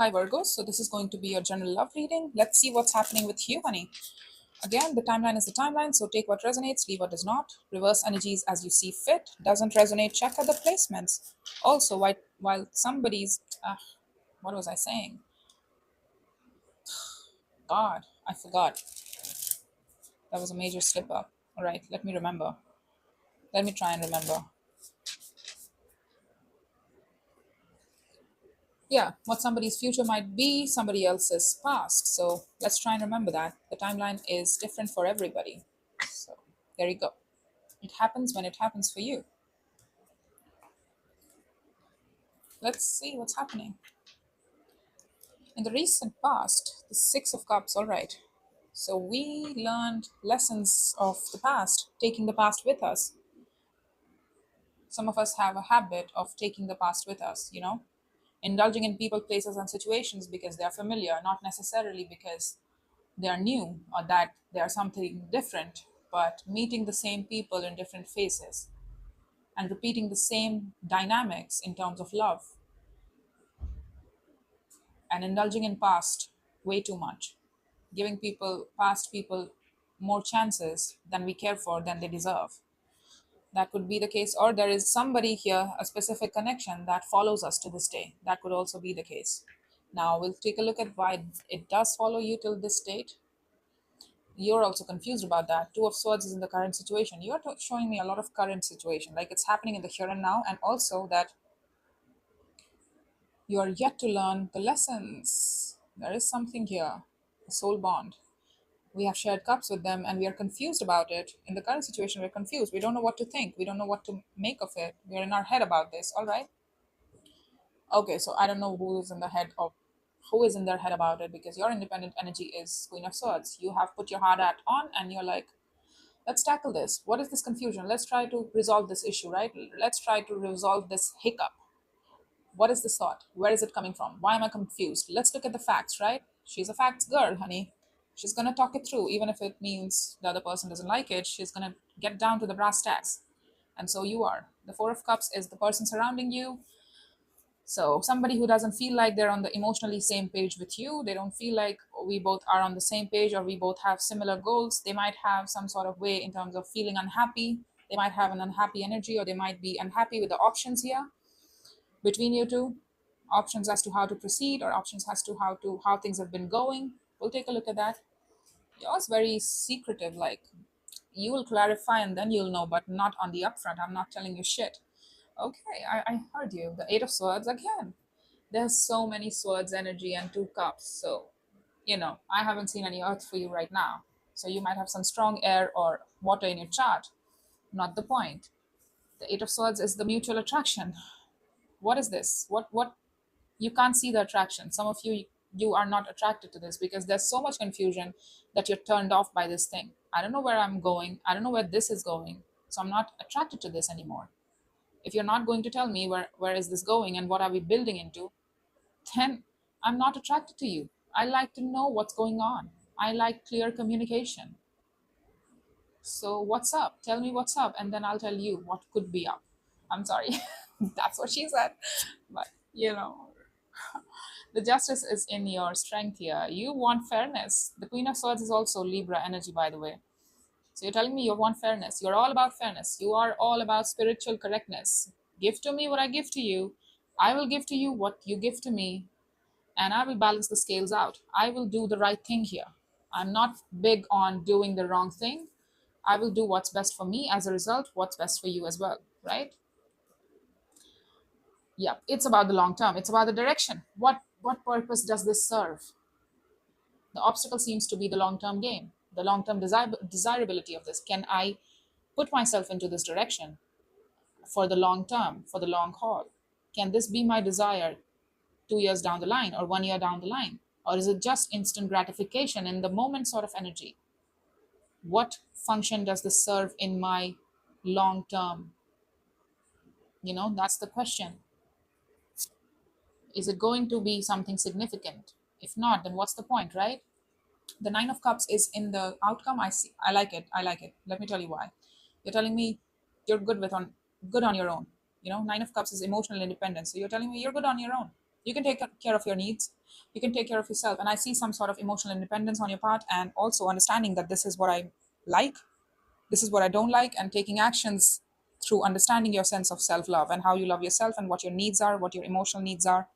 Hi Virgos, so this is going to be your general love reading. Let's see what's happening with you, honey. Again, the timeline is the timeline, so take what resonates, leave what does not. Reverse energies as you see fit. Doesn't resonate, check other placements. Also, while somebody's, what was I saying? God, I forgot. That was a major slip up. All right, let me remember. Let me try and remember. Yeah, what somebody's future might be, somebody else's past. So let's try and remember that. The timeline is different for everybody. So there you go. It happens when it happens for you. Let's see what's happening. In the recent past, the Six of Cups, all right. So we learned lessons of the past, taking the past with us. Some of us have a habit of taking the past with us, indulging in people, places, and situations because they are familiar, not necessarily because they are new or that they are something different, but meeting the same people in different phases and repeating the same dynamics in terms of love and indulging in past way too much, giving past people, more chances than we care for, than they deserve. That could be the case, or there is somebody here, a specific connection that follows us to this day. That could also be the case. Now we'll take a look at why it does follow you till this date. You're also confused about that. Two of Swords is in the current situation. You're showing me a lot of current situation, like it's happening in the here and now, and also that you are yet to learn the lessons. There is something here, a soul bond. We have shared cups with them and we are confused about it. In the current situation, we're confused. We don't know what to think. We don't know what to make of it. We're in our head about this. All right. Okay, so I don't know who is in their head about it, because your independent energy is Queen of Swords. You have put your hard hat on and you're like, let's tackle this. What is this confusion? Let's try to resolve this issue, right? Let's try to resolve this hiccup. What is this thought? Where is it coming from? Why am I confused? Let's look at the facts, right? She's a facts girl, honey. She's going to talk it through, even if it means the other person doesn't like it. She's going to get down to the brass tacks. And so you are. The Four of Cups is the person surrounding you. So somebody who doesn't feel like they're on the emotionally same page with you, they don't feel like we both are on the same page or we both have similar goals. They might have some sort of way in terms of feeling unhappy. They might have an unhappy energy, or they might be unhappy with the options here between you two, options as to how to proceed, or options as to how things have been going. We'll take a look at that. Yours very secretive, like you will clarify and then you'll know, but not on the upfront. I'm not telling you shit. Okay, I heard you. The Eight of Swords again. There's so many swords energy and two cups. So, I haven't seen any earth for you right now. So you might have some strong air or water in your chart. Not the point. The Eight of Swords is the mutual attraction. What is this? What you can't see the attraction. Some of you are not attracted to this because there's so much confusion that you're turned off by this thing. I don't know where I'm going. I don't know where this is going. So I'm not attracted to this anymore. If you're not going to tell me where is this going and what are we building into, then I'm not attracted to you. I like to know what's going on. I like clear communication. So what's up? Tell me what's up, and then I'll tell you what could be up. I'm sorry. That's what she said. But, the justice is in your strength here. You want fairness. The Queen of Swords is also Libra energy, by the way. So you're telling me you want fairness. You're all about fairness. You are all about spiritual correctness. Give to me what I give to you. I will give to you what you give to me, and I will balance the scales out. I will do the right thing here. I'm not big on doing the wrong thing. I will do what's best for me. As a result, what's best for you as well, right? Yeah, it's about the long term. It's about the direction. What purpose does this serve? The obstacle seems to be the long term game, the long term desirability of this. Can I put myself into this direction for the long term, for the long haul? Can this be my desire 2 years down the line or 1 year down the line? Or is it just instant gratification in the moment sort of energy? What function does this serve in my long term? That's the question. Is it going to be something significant? If not, then what's the point, right? The Nine of Cups is in the outcome. I see. I like it. I like it. Let me tell you why. You're telling me you're good on your own. Nine of Cups is emotional independence. So you're telling me you're good on your own. You can take care of your needs. You can take care of yourself. And I see some sort of emotional independence on your part, and also understanding that this is what I like, this is what I don't like, and taking actions through understanding your sense of self love and how you love yourself and what your needs are, what your emotional needs are,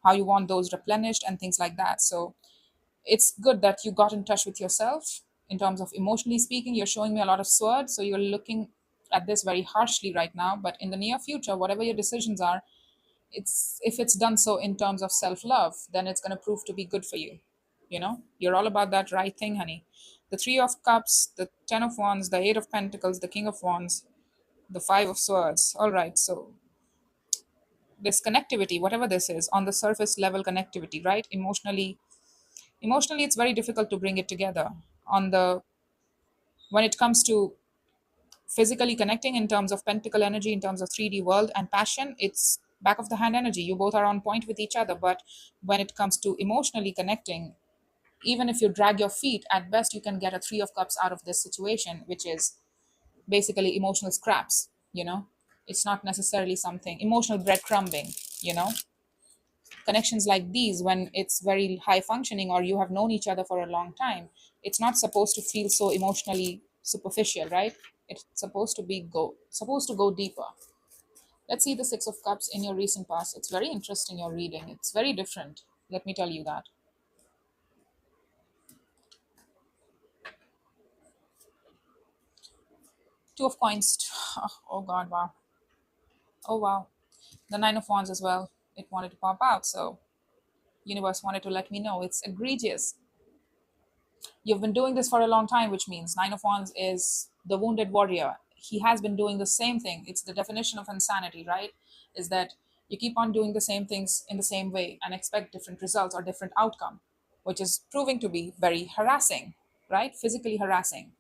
how you want those replenished, and things like that. So it's good that you got in touch with yourself in terms of emotionally speaking. You're showing me a lot of swords, so you're looking at this very harshly right now. But in the near future, whatever your decisions are, it's if it's done so in terms of self-love, then it's going to prove to be good for you. You're all about that right thing, honey. The Three of Cups, the Ten of Wands, the Eight of Pentacles, the King of Wands, the Five of Swords. All right, so this connectivity, whatever this is, on the surface level connectivity, right? Emotionally it's very difficult to bring it together. On the When it comes to physically connecting in terms of pentacle energy, in terms of 3D world and passion, it's back of the hand energy. You both are on point with each other. But when it comes to emotionally connecting, even if you drag your feet, at best you can get a Three of Cups out of this situation, which is basically emotional scraps. It's not necessarily something emotional breadcrumbing. you know Connections like these, when it's very high functioning or you have known each other for a long time, it's not supposed to feel so emotionally superficial, right? It's supposed to go deeper. Let's see the Six of Cups in your recent past. It's very interesting, your reading. It's very different, let me tell you that. Two of Coins. Oh god, wow. Oh wow. The Nine of Wands as well. It wanted to pop out, so universe wanted to let me know it's egregious. You've been doing this for a long time, which means Nine of Wands is the wounded warrior. He has been doing the same thing. It's the definition of insanity, right? Is that you keep on doing the same things in the same way and expect different results or different outcome, which is proving to be very harassing, right? Physically harassing.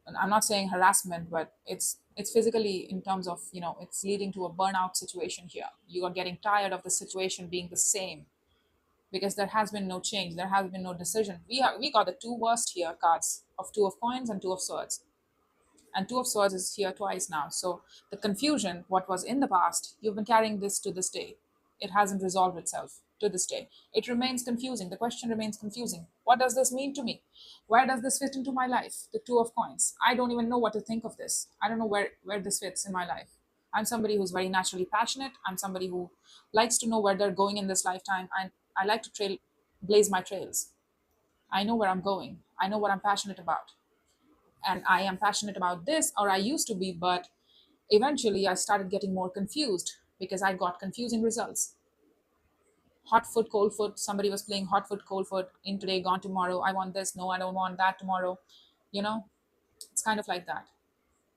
And I'm not saying harassment, but it's physically, in terms of, it's leading to a burnout situation here. You are getting tired of the situation being the same because there has been no change, there has been no decision. We got the two worst here cards of Two of Coins and Two of Swords, and Two of Swords is here twice now. So the confusion, what was in the past, you've been carrying this to this day. It hasn't resolved itself to this day. It remains confusing. The question remains confusing. What does this mean to me? Where does this fit into my life? The Two of Coins. I don't even know what to think of this. I don't know where this fits in my life. I'm somebody who's very naturally passionate. I'm somebody who likes to know where they're going in this lifetime. I like to blaze my trails. I know where I'm going. I know what I'm passionate about. And I am passionate about this, or I used to be, but eventually I started getting more confused because I got confusing results. Hot foot, cold foot. Somebody was playing hot foot, cold foot, in today, gone tomorrow. I want this. No, I don't want that tomorrow. You know, it's kind of like that.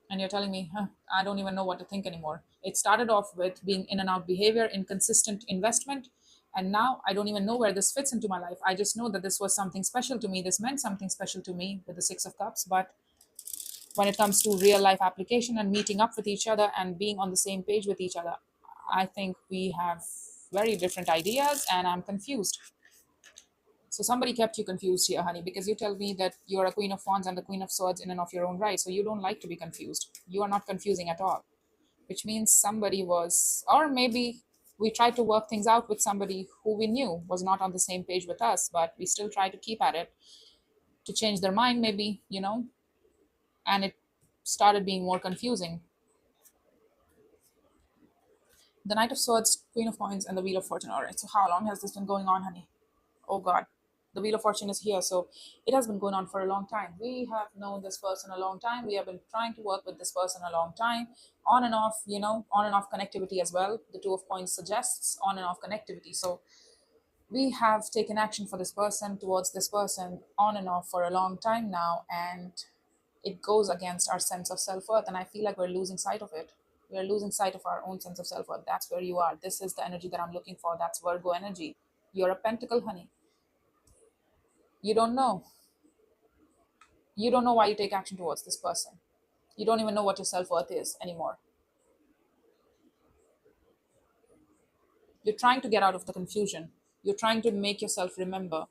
And you're telling me, I don't even know what to think anymore. It started off with being in and out behavior, inconsistent investment. And now I don't even know where this fits into my life. I just know that this was something special to me. This meant something special to me with the Six of Cups. But when it comes to real life application and meeting up with each other and being on the same page with each other, I think we have very different ideas and I'm confused. So somebody kept you confused here, honey, because you tell me that you're a Queen of Wands and the Queen of Swords in and of your own right. So you don't like to be confused. You are not confusing at all, which means somebody was, or maybe we tried to work things out with somebody who we knew was not on the same page with us, but we still try to keep at it to change their mind, maybe, and it started being more confusing. The Knight of Swords, Queen of Coins, and the Wheel of Fortune. All right, so how long has this been going on, honey? Oh God, the Wheel of Fortune is here. So it has been going on for a long time. We have known this person a long time. We have been trying to work with this person a long time, on and off, on and off connectivity as well. The Two of Coins suggests on and off connectivity. So we have taken action for this person, towards this person, on and off for a long time now. And it goes against our sense of self-worth. And I feel like we're losing sight of it. We're losing sight of our own sense of self-worth. That's where you are. This is the energy that I'm looking for. That's Virgo energy. You're a pentacle, honey. You don't know. You don't know why you take action towards this person. You don't even know what your self-worth is anymore. You're trying to get out of the confusion. You're trying to make yourself remember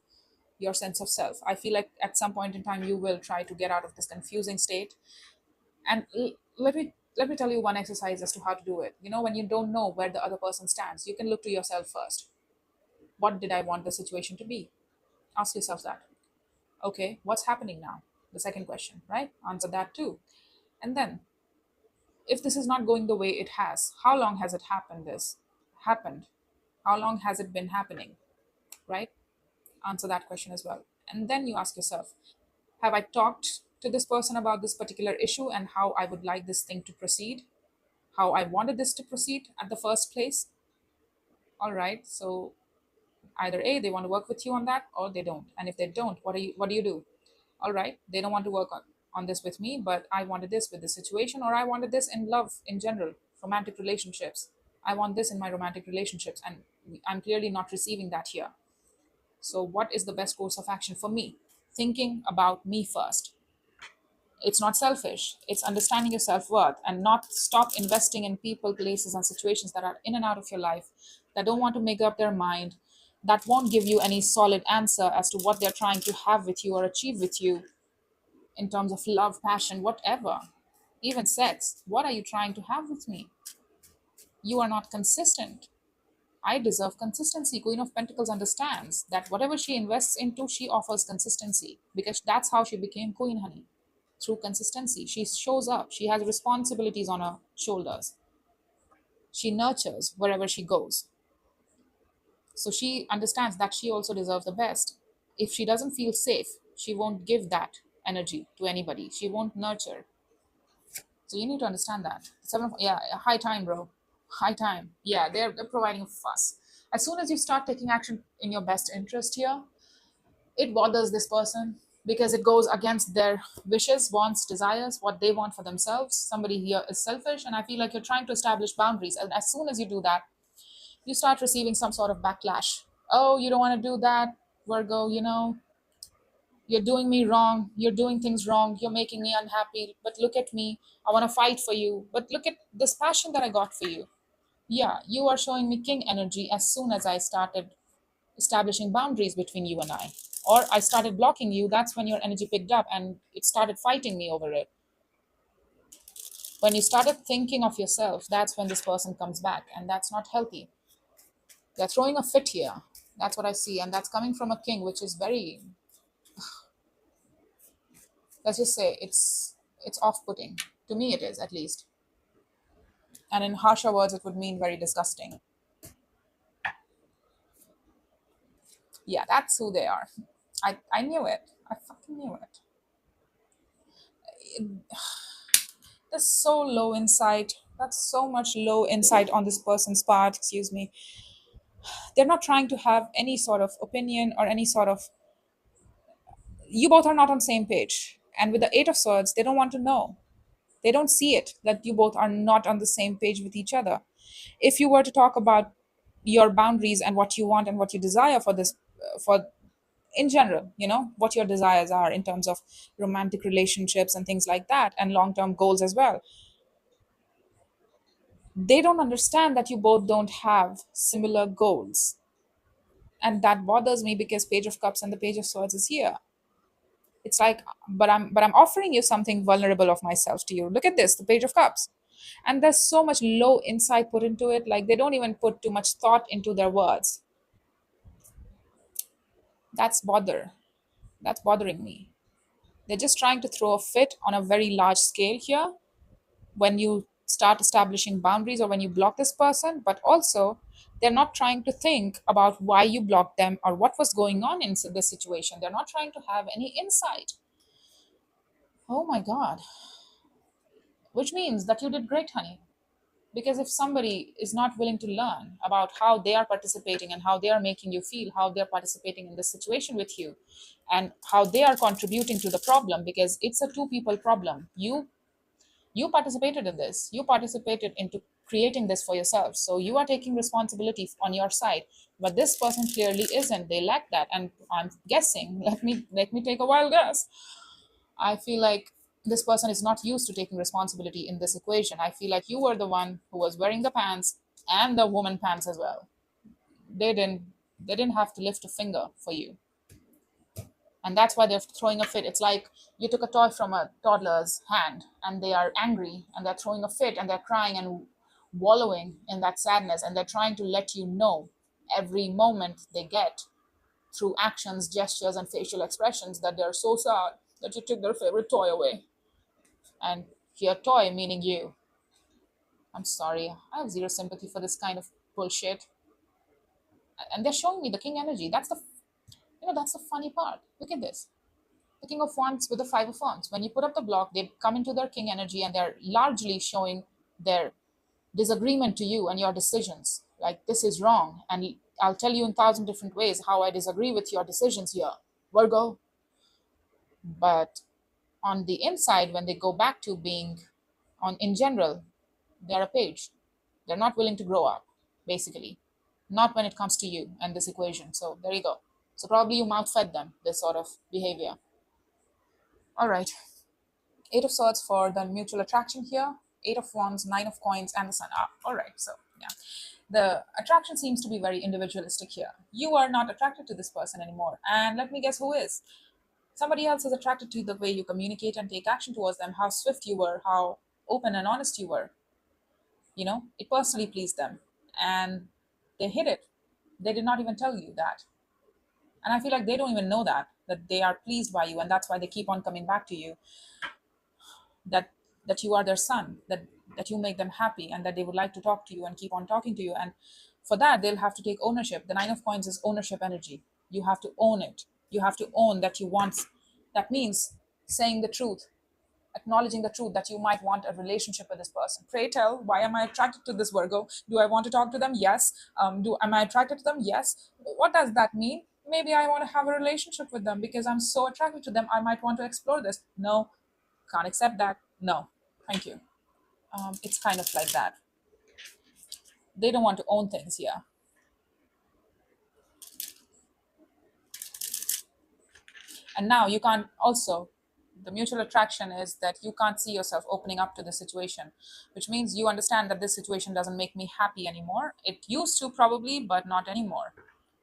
your sense of self. I feel like at some point in time you will try to get out of this confusing state. And let me tell you one exercise as to how to do it. When you don't know where the other person stands, you can look to yourself first. What did I want the situation to be? Ask yourself that. Okay, what's happening now? The second question, right? Answer that too. And then, if this is not going the way it has, how long has it happened? How long has it been happening? Right? Answer that question as well. And then you ask yourself, have I talked to this person about this particular issue and how I would like this thing to proceed? How I wanted this to proceed at the first place? All right. So either A, they want to work with you on that, or they don't. And if they don't, what do you do? All right, they don't want to work on this with me, but I wanted this with the situation, or I wanted this in love in general, romantic relationships. I want this in my romantic relationships, and I'm clearly not receiving that here. So what is the best course of action for me? Thinking about me first. It's not selfish, it's understanding your self-worth, and not stop investing in people, places, and situations that are in and out of your life, that don't want to make up their mind, that won't give you any solid answer as to what they're trying to have with you or achieve with you in terms of love, passion, whatever, even sex. What are you trying to have with me? You are not consistent. I deserve consistency. Queen of Pentacles understands that whatever she invests into, she offers consistency, because that's how she became queen, honey. Through consistency, she shows up. She has responsibilities on her shoulders. She nurtures wherever she goes. So she understands that she also deserves the best. If she doesn't feel safe, she won't give that energy to anybody. She won't nurture. So you need to understand that. Yeah, high time, bro. High time. Yeah, they're providing a fuss. As soon as you start taking action in your best interest here, it bothers this person because it goes against their wishes, wants, desires, what they want for themselves. Somebody here is selfish, and I feel like you're trying to establish boundaries. And as soon as you do that, you start receiving some sort of backlash. Oh, you don't want to do that, Virgo, you're doing me wrong, you're doing things wrong, you're making me unhappy, but look at me, I want to fight for you, but look at this passion that I got for you. Yeah, you are showing me king energy as soon as I started establishing boundaries between you and I, or I started blocking you. That's when your energy picked up and it started fighting me over it. When you started thinking of yourself, that's when this person comes back, and that's not healthy. They're throwing a fit here. That's what I see, and that's coming from a king, which is very, let's just say, it's off-putting. To me it is, at least. And in harsher words, it would mean very disgusting. Yeah, that's who they are. I knew it. I fucking knew it. There's so low insight. That's so much low insight on this person's part. Excuse me. They're not trying to have any sort of opinion or any sort of. You both are not on the same page. And with the Eight of Swords, they don't want to know. They don't see it that you both are not on the same page with each other. If you were to talk about your boundaries and what you want and what you desire for this, for in general, what your desires are in terms of romantic relationships and things like that, and long term goals as well, they don't understand that you both don't have similar goals. And that bothers me because Page of Cups and the Page of Swords is here. It's like, but I'm offering you something vulnerable of myself to you. Look at this, the Page of Cups. And there's so much low insight put into it, like they don't even put too much thought into their words. That's bothering me. They're just trying to throw a fit on a very large scale here when you start establishing boundaries or when you block this person, but also they're not trying to think about why you blocked them or what was going on in this situation. They're not trying to have any insight. Oh my God. Which means that you did great, honey. Because if somebody is not willing to learn about how they are participating and how they are making you feel, how they're participating in this situation with you, and how they are contributing to the problem, because it's a two people problem. You participated in this, you participated into creating this for yourself, so you are taking responsibility on your side. But this person clearly isn't. They lack that, and I'm guessing, let me take a wild guess. I feel like this person is not used to taking responsibility in this equation. I feel like you were the one who was wearing the pants and the woman pants as well. They didn't have to lift a finger for you, and that's why they're throwing a fit. It's like you took a toy from a toddler's hand and they are angry and they're throwing a fit and they're crying and wallowing in that sadness, and they're trying to let you know every moment they get through actions, gestures, and facial expressions that they're so sad that you took their favorite toy away. And your toy meaning you. I'm sorry, I have zero sympathy for this kind of bullshit. And they're showing me the king energy. That's the funny part. Look at this. The king of wands with the five of wands. When you put up the block, they come into their king energy and they're largely showing their disagreement to you and your decisions. Like, this is wrong. And I'll tell you in 1,000 different ways how I disagree with your decisions here, Virgo. But on the inside, when they go back to being on in general, they're a page. They're not willing to grow up, basically. Not when it comes to you and this equation. So there you go. So probably you mouth fed them this sort of behavior. All right. Eight of Swords for the mutual attraction here. Eight of Wands, Nine of Coins, and the Sun. All right. So yeah, the attraction seems to be very individualistic here. You are not attracted to this person anymore, and let me guess who is. Somebody else is attracted to the way you communicate and take action towards them, how swift you were, how open and honest you were. It personally pleased them, and they hid it. They did not even tell you that, and I feel like they don't even know that they are pleased by you, and that's why they keep on coming back to you, that you are their son, that you make them happy, and that they would like to talk to you and keep on talking to you. And for that, they'll have to take ownership. The Nine of Coins is ownership energy. You have to own it. You have to own that you want. That means saying the truth, acknowledging the truth that you might want a relationship with this person. Pray tell, why am I attracted to this Virgo? Do I want to talk to them? Yes. Do Am I attracted to them? Yes. What does that mean? Maybe I want to have a relationship with them because I'm so attracted to them. I might want to explore this. No, can't accept that. No, thank you. It's kind of like that. They don't want to own things here. And now you can't also, the mutual attraction is that you can't see yourself opening up to the situation, which means you understand that this situation doesn't make me happy anymore. It used to probably, but not anymore.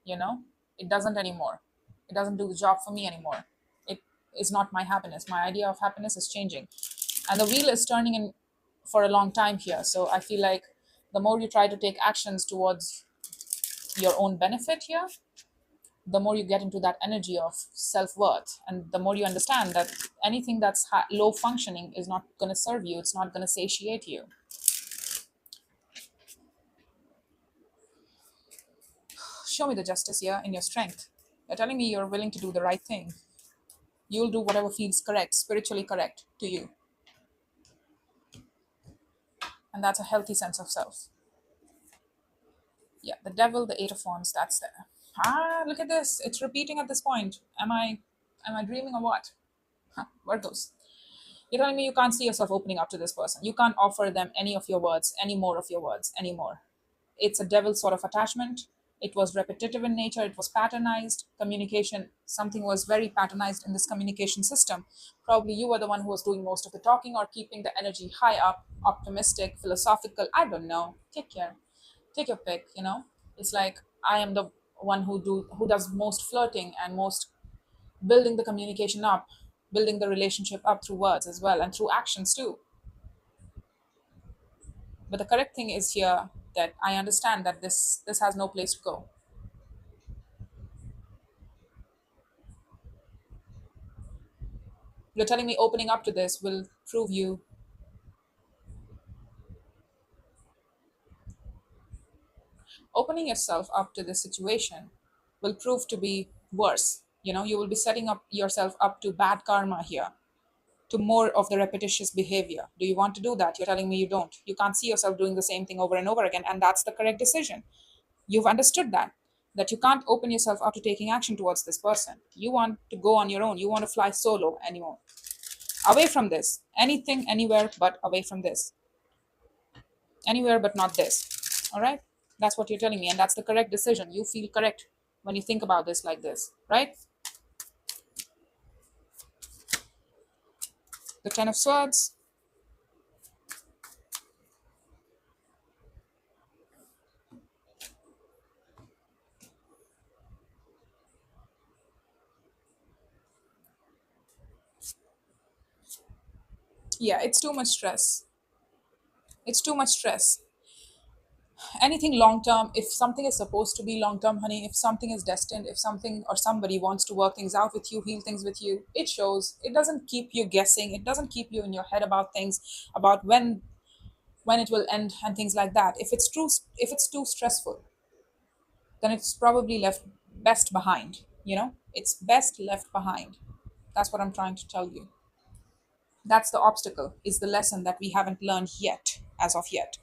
You know, it doesn't anymore. It doesn't do the job for me anymore. It is not my happiness. My idea of happiness is changing. And the wheel is turning in for a long time here. So I feel like the more you try to take actions towards your own benefit here, the more you get into that energy of self-worth, and the more you understand that anything that's low functioning is not going to serve you, it's not going to satiate you. Show me the justice here in your strength. You're telling me you're willing to do the right thing. You'll do whatever feels correct, spiritually correct to you, and that's a healthy sense of self. Yeah, the devil, the Eight of Wands, that's there. Look at this, it's repeating at this point. Am I dreaming or what? Virgos, you're telling me you can't see yourself opening up to this person. You can't offer them any of your words, any more of your words, anymore. It's a devil sort of attachment. It was repetitive in nature. It was patternized. Communication, something was very patternized in this communication system. Probably you were the one who was doing most of the talking or keeping the energy high up, optimistic, philosophical. I don't know. Take care. Take your pick, It's like I am the one who does most flirting and most building the communication up, building the relationship up through words as well and through actions too. But the correct thing is here that I understand that this has no place to go. You're telling me opening up to this will prove you, opening yourself up to this situation will prove to be worse. You will be setting up yourself up to bad karma here, to more of the repetitious behavior. Do you want to do that? You're telling me you don't. You can't see yourself doing the same thing over and over again, and that's the correct decision. You've understood that you can't open yourself up to taking action towards this person. You want to go on your own. You want to fly solo anymore. Away from this. Anything, anywhere, but away from this. Anywhere but not this. All right? That's what you're telling me, and that's the correct decision. You feel correct when you think about this like this, right? The Ten of Swords. Yeah, it's too much stress. It's too much stress. Anything long term, if something is supposed to be long term, honey, if something is destined, if something or somebody wants to work things out with you, heal things with you, it shows. It doesn't keep you guessing, it doesn't keep you in your head about things, about when it will end and things like that. If it's too stressful, then it's probably left best behind, it's best left behind. That's what I'm trying to tell you. That's the obstacle, is the lesson that we haven't learned yet, as of yet.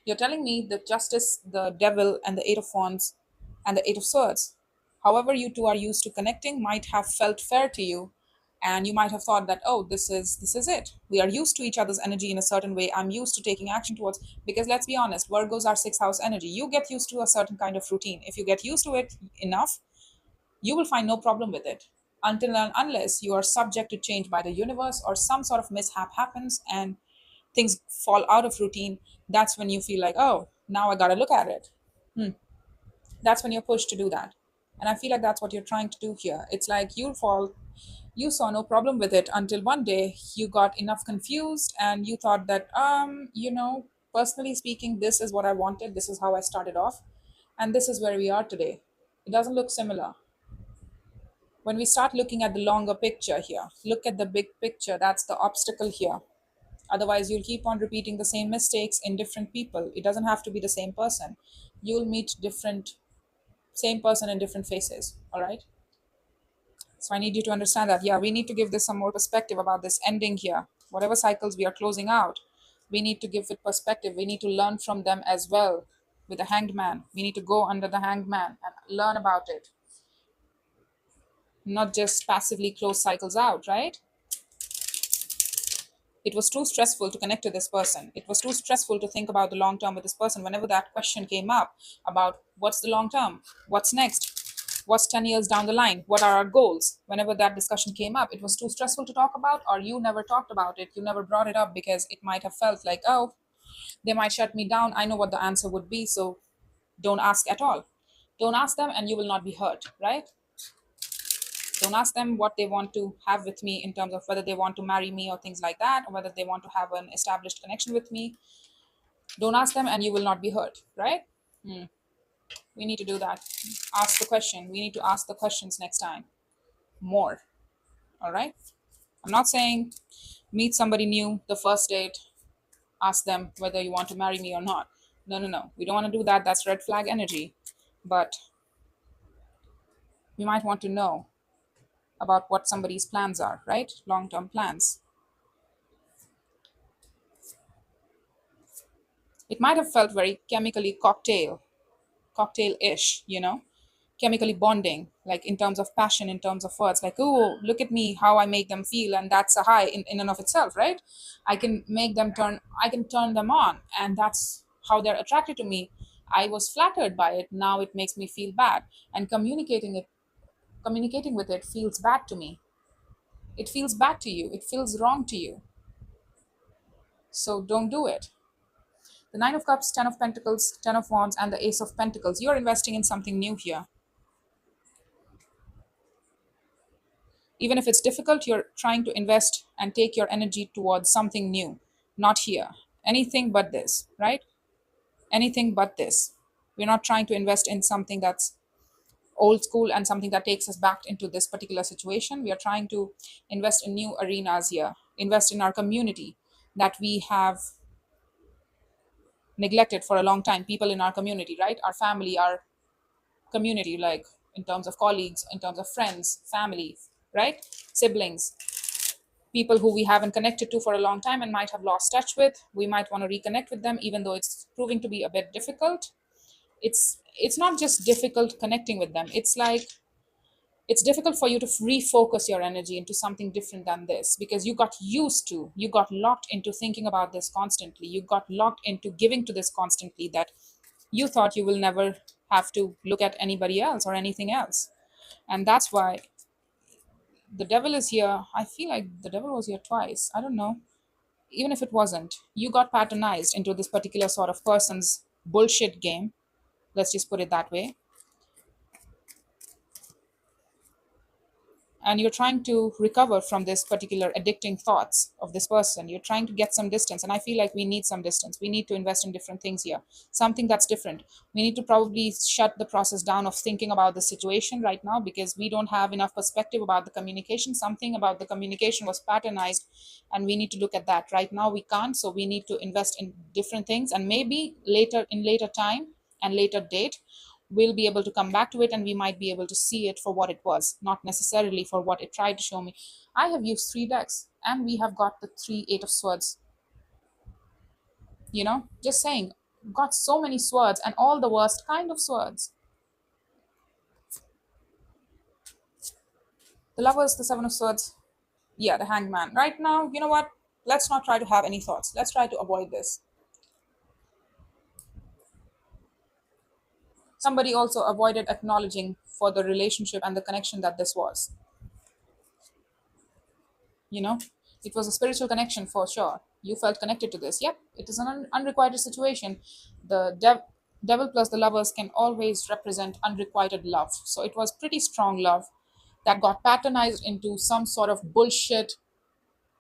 You're telling me the justice, the devil, and the eight of wands and the eight of swords, however you two are used to connecting, might have felt fair to you. And you might have thought that, oh, this is it. We are used to each other's energy in a certain way. I'm used to taking action towards, because let's be honest, Virgos are sixth house energy. You get used to a certain kind of routine. If you get used to it enough, you will find no problem with it, until and unless you are subject to change by the universe, or some sort of mishap happens and things fall out of routine. That's when you feel like, oh, now I gotta look at it. That's when you're pushed to do that. And I feel like that's what you're trying to do here. It's like you saw no problem with it until one day you got enough confused and you thought that, personally speaking, this is what I wanted, this is how I started off, and this is where we are today. It doesn't look similar. When we start looking at the longer picture here, look at the big picture, that's the obstacle here. Otherwise, you'll keep on repeating the same mistakes in different people. It doesn't have to be the same person. You'll meet different, same person in different faces. All right. So I need you to understand that. Yeah, we need to give this some more perspective about this ending here. Whatever cycles we are closing out, we need to give it perspective. We need to learn from them as well. With the hanged man, we need to go under the hanged man and learn about it, not just passively close cycles out, right? It was too stressful to connect to this person. It was too stressful to think about the long term with this person. Whenever that question came up about what's the long term, what's next, what's 10 years down the line, what are our goals, whenever that discussion came up, it was too stressful to talk about, or you never talked about it. You never brought it up because it might have felt like, oh, they might shut me down. I know what the answer would be. So don't ask at all. Don't ask them and you will not be hurt, right? Don't ask them what they want to have with me in terms of whether they want to marry me or things like that, or whether they want to have an established connection with me. Don't ask them and you will not be hurt, right? We need to do that. Ask the question. We need to ask the questions next time more. All right. I'm not saying meet somebody new the first date, ask them whether you want to marry me or not. No, no, no. We don't want to do that. That's red flag energy. But we might want to know about what somebody's plans are, right? Long term plans. It might have felt very chemically cocktail-ish, chemically bonding, like in terms of passion, in terms of words, like, oh, look at me, how I make them feel, and that's a high in and of itself, right? I can turn them on, and that's how they're attracted to me. I was flattered by it, now it makes me feel bad, and communicating with it feels bad to me. It feels bad to you, it feels wrong to you, so don't do it. The Nine of Cups, Ten of Pentacles, Ten of Wands, and the Ace of Pentacles. You're investing in something new here. Even if it's difficult, you're trying to invest and take your energy towards something new, not here. Anything but this, right? Anything but this. We're not trying to invest in something that's old school and something that takes us back into this particular situation. We are trying to invest in new arenas here, invest in our community that we have neglected for a long time. People in our community, right? Our family, our community, like in terms of colleagues, in terms of friends, family, right? Siblings, people who we haven't connected to for a long time and might have lost touch with. We might want to reconnect with them, even though it's proving to be a bit difficult. It's not just difficult connecting with them. It's like it's difficult for you to refocus your energy into something different than this, because you got locked into thinking about this constantly. You got locked into giving to this constantly, that you thought you will never have to look at anybody else or anything else. And that's why the devil is here. I feel like the devil was here twice. I don't know. Even if it wasn't, you got patternized into this particular sort of person's bullshit game. Let's just put it that way. and you're trying to recover from this particular addicting thoughts of this person. You're trying to get some distance, and I feel like we need some distance. We need to invest in different things here, something that's different. We need to probably shut the process down of thinking about the situation right now, because we don't have enough perspective about the communication. Something about the communication was patternized, and we need to look at that. Right now we can't, so we need to invest in different things, and maybe later, in later time and later date, we'll be able to come back to it, and we might be able to see it for what it was, not necessarily for what it tried to show me. I have used three decks, and we have got the three Eight of Swords. Just saying, got so many swords, and all the worst kind of swords. The Lovers, the Seven of Swords, yeah, the Hangman. Right now, you know what? Let's not try to have any thoughts. Let's try to avoid this. Somebody also avoided acknowledging for the relationship and the connection that this was. you know it was a spiritual connection for sure. You felt connected to this. Yep, it is an unrequited situation. The devil plus the Lovers can always represent unrequited love, so it was pretty strong love that got patternized into some sort of bullshit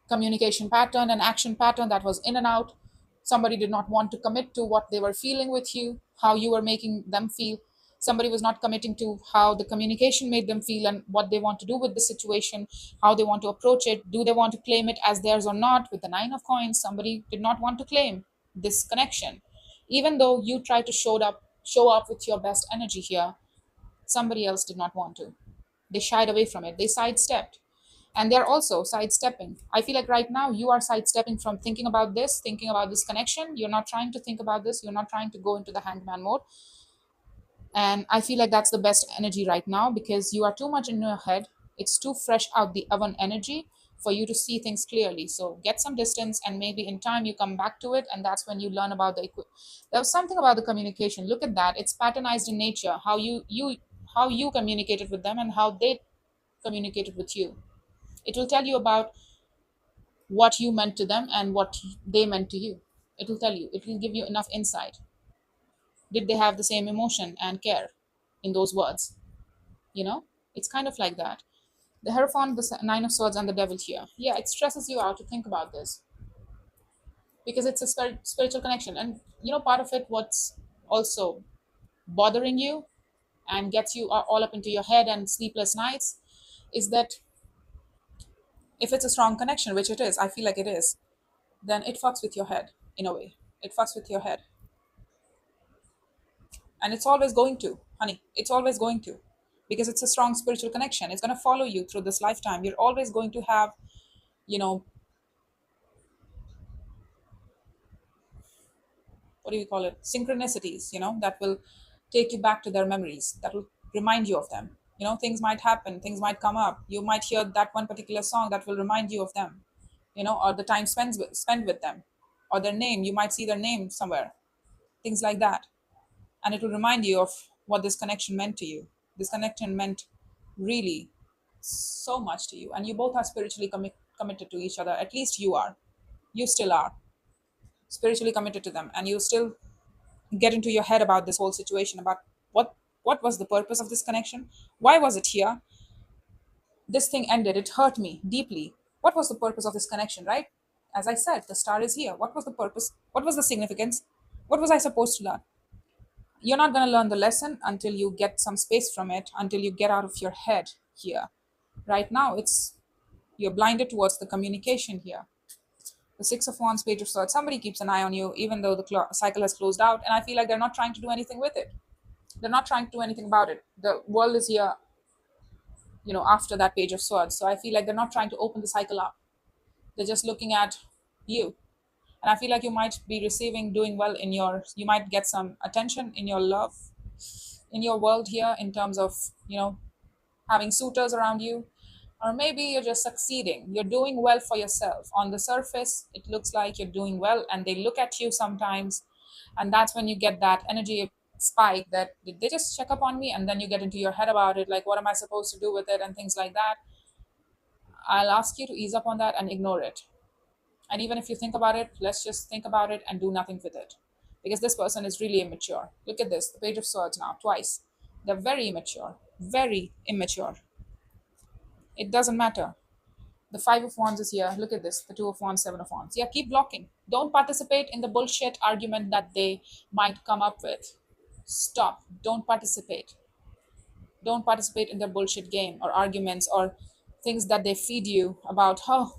communication pattern and action pattern that was in and out. Somebody did not want to commit to what they were feeling with you, how you were making them feel. Somebody was not committing to how the communication made them feel and what they want to do with the situation, how they want to approach it. Do they want to claim it as theirs or not? With the Nine of Coins, somebody did not want to claim this connection. Even though you tried to show up with your best energy here, somebody else did not want to. They shied away from it. They sidestepped, and they're also sidestepping. I feel like right now you are sidestepping from thinking about this connection. You're not trying to think about this. You're not trying to go into the Hangman mode. And I feel like that's the best energy right now, because you are too much in your head. It's too fresh out the oven energy for you to see things clearly. So get some distance, and maybe in time you come back to it, and that's when you learn about there was something about the communication. Look at that. It's patternized in nature. How you communicated with them and how they communicated with you. It will tell you about what you meant to them and what they meant to you. It will tell you, it will give you enough insight. Did they have the same emotion and care in those words? You know, it's kind of like that. The Hierophant, the Nine of Swords, and the Devil here. Yeah, it stresses you out to think about this, because it's a spiritual connection. And, part of it, what's also bothering you and gets you all up into your head and sleepless nights, is that if it's a strong connection, which it is, I feel like it is, then it fucks with your head in a way. It fucks with your head. And it's always going to, honey. It's always going to. Because it's a strong spiritual connection. It's going to follow you through this lifetime. You're always going to have, you know, what do you call it? Synchronicities, that will take you back to their memories, that will remind you of them. Things might happen, things might come up. You might hear that one particular song that will remind you of them, or the time spent with them, or their name. You might see their name somewhere, things like that. And it will remind you of what this connection meant to you. This connection meant really so much to you, and you both are spiritually committed to each other. At least you are. You still are spiritually committed to them, and you still get into your head about this whole situation, about what was the purpose of this connection. Why was it here? This thing ended, it hurt me deeply. What was the purpose of this connection, right? As I said, the star is here. What was the purpose? What was the significance? What was I supposed to learn? You're not going to learn the lesson until you get some space from it, until you get out of your head here. Right now, it's you're blinded towards the communication here. The Six of Wands, Page of Swords. Somebody keeps an eye on you, even though the cycle has closed out, and I feel like they're not trying to do anything with it. They're not trying to do anything about it. The world is here, after that Page of Swords. So I feel like they're not trying to open the cycle up. They're just looking at you. And I feel like you might be doing well you might get some attention in your love, in your world here, in terms of, having suitors around you. Or maybe you're just succeeding. You're doing well for yourself. On the surface, it looks like you're doing well, and they look at you sometimes. And that's when you get that energy spike that, did they just check up on me? And then you get into your head about it, like, what am I supposed to do with it, and things like that. I'll ask you to ease up on that and ignore it. And even if you think about it, let's just think about it and do nothing with it. Because this person is really immature. Look at this, the Page of Swords now, twice. They're very immature, very immature. It doesn't matter. The Five of Wands is here. Look at this. The Two of Wands, Seven of Wands. Yeah, keep blocking. Don't participate in the bullshit argument that they might come up with. Stop. Don't participate. Don't participate in their bullshit game or arguments or things that they feed you about, oh,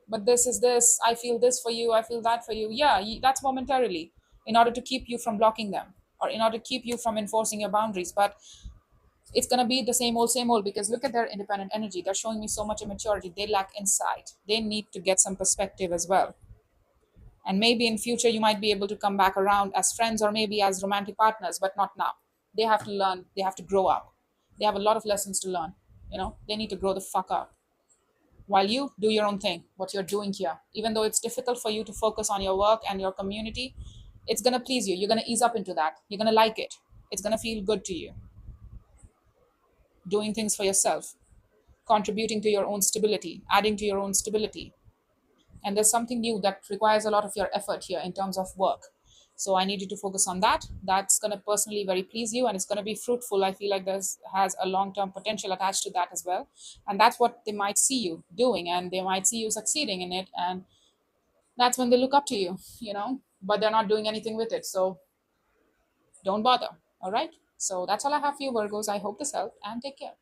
but this is this. I feel this for you. I feel that for you. Yeah, that's momentarily in order to keep you from blocking them or in order to keep you from enforcing your boundaries. But it's going to be the same old because look at their independent energy. They're showing me so much immaturity. They lack insight. They need to get some perspective as well. And maybe in future you might be able to come back around as friends or maybe as romantic partners, but not now. They have to learn. They have to grow up. They have a lot of lessons to learn. They need to grow the fuck up while you do your own thing, what you're doing here. Even though it's difficult for you to focus on your work and your community, it's going to please you. You're going to ease up into that. You're going to like it. It's going to feel good to you. Doing things for yourself, contributing to your own stability, adding to your own stability. And there's something new that requires a lot of your effort here in terms of work. So I need you to focus on that. That's going to personally very please you and it's going to be fruitful. I feel like this has a long-term potential attached to that as well. And that's what they might see you doing and they might see you succeeding in it. And that's when they look up to you, but they're not doing anything with it. So don't bother. All right. So that's all I have for you, Virgos. I hope this helped and take care.